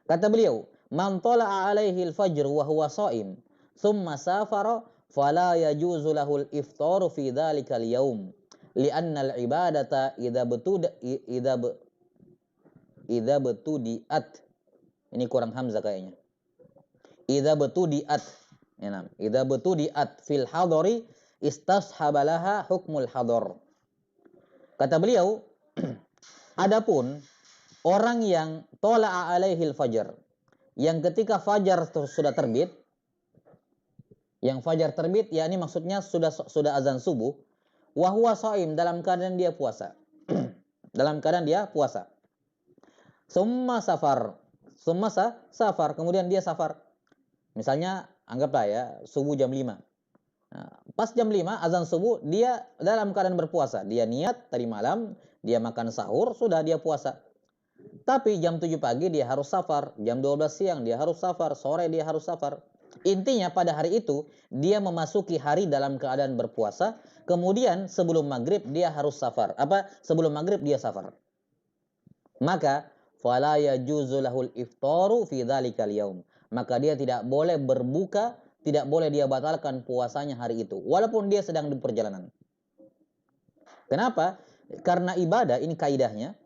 Kata beliau, "Man tala'a 'alaihi al-fajr wa huwa sha'im, thumma safara, fala yajuzu lahu al-iftaru fi dzalika al-yaum, li'anna al-ibadata idza betudiat." Ini kurang hamzah kayaknya. Idza betudiat. Ya, nah. Idza betudiat fil hadari istashabalaha hukmul hadar. Kata beliau, adapun orang yang tola'a alaihil fajar, yang ketika fajar sudah terbit, yang fajar terbit, yakni maksudnya sudah azan subuh, wa huwa shaim, dalam keadaan dia puasa. Dalam keadaan dia puasa. Summa safar. Safar, kemudian dia safar. Misalnya anggaplah ya, subuh jam 5. Nah, pas jam 5 azan subuh, dia dalam keadaan berpuasa. Dia niat tadi malam, dia makan sahur, sudah dia puasa. Tapi jam 7 pagi dia harus safar, jam 12 siang dia harus safar, sore dia harus safar. Intinya pada hari itu dia memasuki hari dalam keadaan berpuasa, kemudian sebelum maghrib dia harus safar. Sebelum maghrib dia safar. Maka fala yajuzu lahul iftaru fi dzalikal yaum. Maka dia tidak boleh berbuka, tidak boleh dia batalkan puasanya hari itu walaupun dia sedang di perjalanan. Kenapa? Karena ibadah, ini kaidahnya.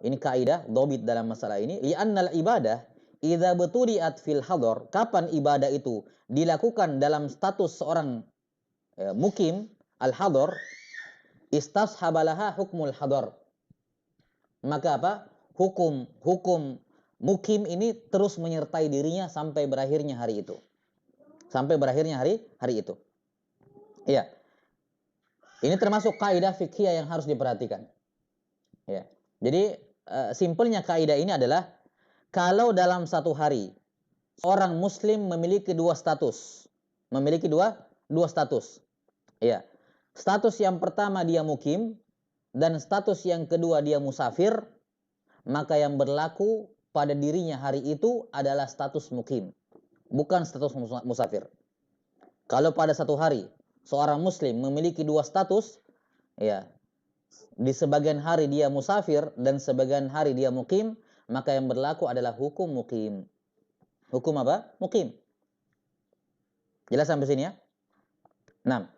Ini kaidah dhabit dalam masalah ini, li'annal ibadah idza betudiat fil hadar. Kapan ibadah itu dilakukan dalam status seorang mukim al-hadar, istashabalaha hukmul hadar. Maka apa? Hukum mukim ini terus menyertai dirinya sampai berakhirnya hari itu. Sampai berakhirnya hari itu. Iya. Ini termasuk kaidah fikih yang harus diperhatikan. Ya. Jadi simpelnya kaidah ini adalah kalau dalam satu hari orang muslim memiliki dua status. Memiliki dua status. Ya. Status yang pertama dia mukim dan status yang kedua dia musafir, maka yang berlaku pada dirinya hari itu adalah status mukim, bukan status musafir. Kalau pada satu hari seorang muslim memiliki dua status, ya, di sebagian hari dia musafir dan sebagian hari dia mukim, maka yang berlaku adalah hukum mukim. Hukum apa? Mukim. Jelas sampai sini ya? Nah,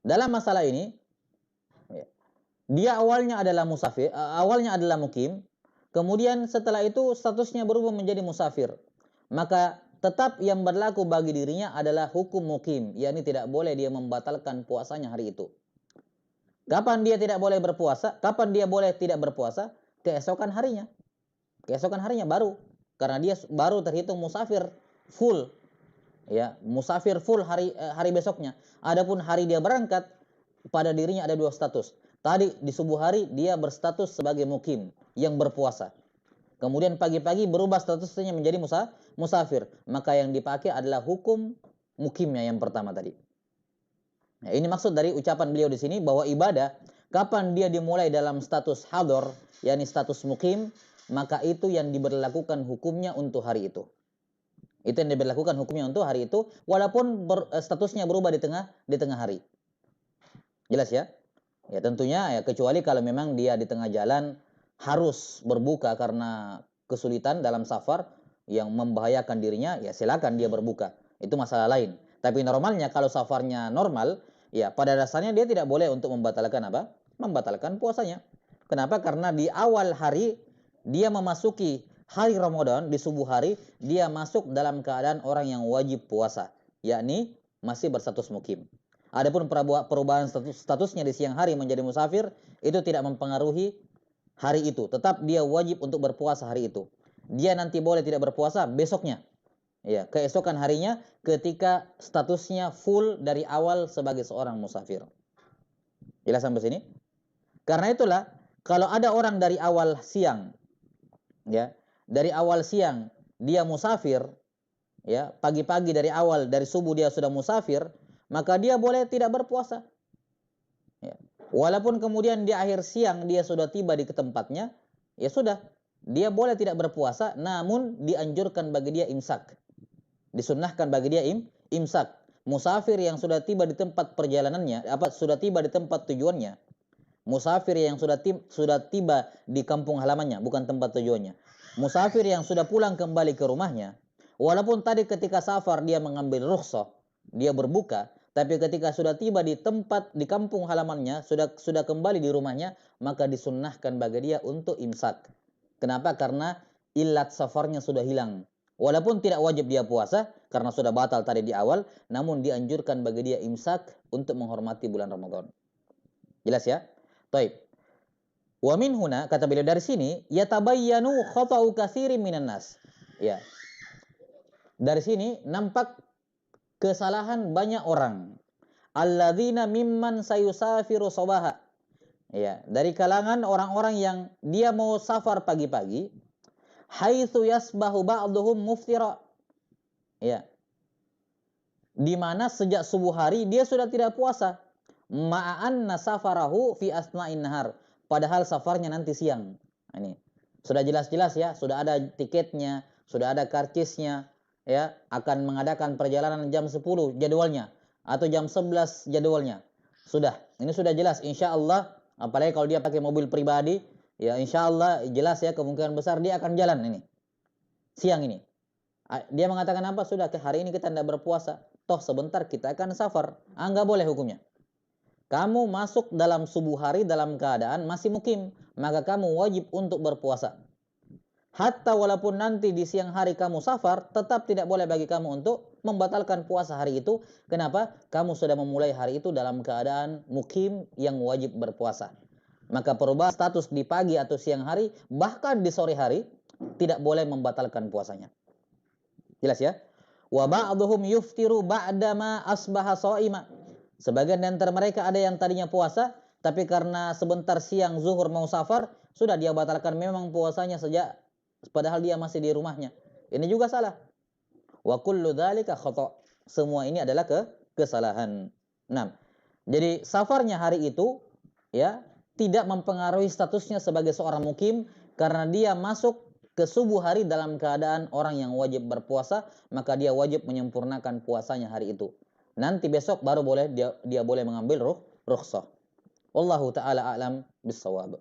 dalam masalah ini, dia awalnya adalah musafir, awalnya adalah mukim, kemudian setelah itu statusnya berubah menjadi musafir. Maka tetap yang berlaku bagi dirinya adalah hukum mukim, yakni tidak boleh dia membatalkan puasanya hari itu. Kapan dia tidak boleh berpuasa? Kapan dia boleh tidak berpuasa? Keesokan harinya. Keesokan harinya baru, karena dia baru terhitung musafir full. Ya, musafir full hari besoknya. Adapun hari dia berangkat, pada dirinya ada dua status. Tadi di subuh hari dia berstatus sebagai mukim yang berpuasa. Kemudian pagi-pagi berubah statusnya menjadi musafir. Maka yang dipakai adalah hukum mukimnya yang pertama tadi. Nah, ini maksud dari ucapan beliau di sini bahwa ibadah kapan dia dimulai dalam status hadar, yakni status mukim, maka itu yang diberlakukan hukumnya untuk hari itu. Itu yang diberlakukan hukumnya untuk hari itu, walaupun statusnya berubah di tengah hari. Jelas ya? Ya tentunya ya, kecuali kalau memang dia di tengah jalan harus berbuka karena kesulitan dalam safar yang membahayakan dirinya, ya silakan dia berbuka. Itu masalah lain. Tapi normalnya kalau safarnya normal, ya pada dasarnya dia tidak boleh untuk membatalkan apa? Membatalkan puasanya. Kenapa? Karena di awal hari dia memasuki hari Ramadan, di subuh hari dia masuk dalam keadaan orang yang wajib puasa, yakni masih berstatus mukim. Adapun perubahan statusnya di siang hari menjadi musafir itu tidak mempengaruhi hari itu. Tetap dia wajib untuk berpuasa hari itu. Dia nanti boleh tidak berpuasa besoknya. Ya, keesokan harinya ketika statusnya full dari awal sebagai seorang musafir. Jelas sampai sini? Karena itulah kalau ada orang dari awal siang, ya, dari awal siang dia musafir, ya, pagi-pagi dari subuh dia sudah musafir, maka dia boleh tidak berpuasa. Ya. Walaupun kemudian di akhir siang dia sudah tiba di tempatnya, ya sudah, dia boleh tidak berpuasa, namun dianjurkan bagi dia imsak. Disunnahkan bagi dia imsak. Musafir yang sudah tiba di tempat perjalanannya, sudah tiba di tempat tujuannya. Musafir yang sudah tiba di kampung halamannya, bukan tempat tujuannya. musafir yang sudah pulang kembali ke rumahnya, walaupun tadi ketika safar dia mengambil rukhsah, dia berbuka, tapi ketika sudah tiba di tempat di kampung halamannya, sudah kembali di rumahnya, maka disunnahkan bagi dia untuk imsak. Kenapa? Karena ilat safarnya sudah hilang. Walaupun tidak wajib dia puasa karena sudah batal tadi di awal, namun dianjurkan bagi dia imsak untuk menghormati bulan Ramadan. Jelas ya? Taib. Wa min huna, kata beliau, dari sini yatabayyanu khata'u katsirin minan nas. Ya. Dari sini nampak kesalahan banyak orang. Alladzina mimman sayusafiru sabaha. Ya, dari kalangan orang-orang yang dia mau safar pagi-pagi, haitsu yasbahu ba'dhum muftira. Ya. Di mana sejak subuh hari dia sudah tidak puasa. Ma'anna safarahu fi asna'in nahar. Padahal safarnya nanti siang. Nah, ini sudah jelas-jelas ya, sudah ada tiketnya, sudah ada karcisnya, ya, akan mengadakan perjalanan jam 10 jadwalnya atau jam 11 jadwalnya. Sudah, ini sudah jelas insya Allah, apalagi kalau dia pakai mobil pribadi, ya insya Allah jelas ya, kemungkinan besar dia akan jalan ini siang ini. Dia mengatakan apa? Sudah, hari ini kita tidak berpuasa, toh sebentar kita akan safar. Nggak boleh hukumnya. Kamu masuk dalam subuh hari dalam keadaan masih mukim, maka kamu wajib untuk berpuasa. Hatta walaupun nanti di siang hari kamu safar, tetap tidak boleh bagi kamu untuk membatalkan puasa hari itu. Kenapa? Kamu sudah memulai hari itu dalam keadaan mukim yang wajib berpuasa. Maka perubahan status di pagi atau siang hari, bahkan di sore hari, tidak boleh membatalkan puasanya. Jelas ya? Wa ba'dhum yuftiru ba'dama asbaha sha'ima. Sebagian di antara mereka ada yang tadinya puasa, tapi karena sebentar siang zuhur mau safar, sudah dia batalkan memang puasanya sejak padahal dia masih di rumahnya. Ini juga salah. Wa kullu dzalika khata'. Semua ini adalah kesalahan. Nah, jadi safarnya hari itu ya tidak mempengaruhi statusnya sebagai seorang mukim karena dia masuk ke subuh hari dalam keadaan orang yang wajib berpuasa, maka dia wajib menyempurnakan puasanya hari itu. Nanti besok baru boleh dia boleh mengambil rukhsah. Wallahu taala a'lam bissawab.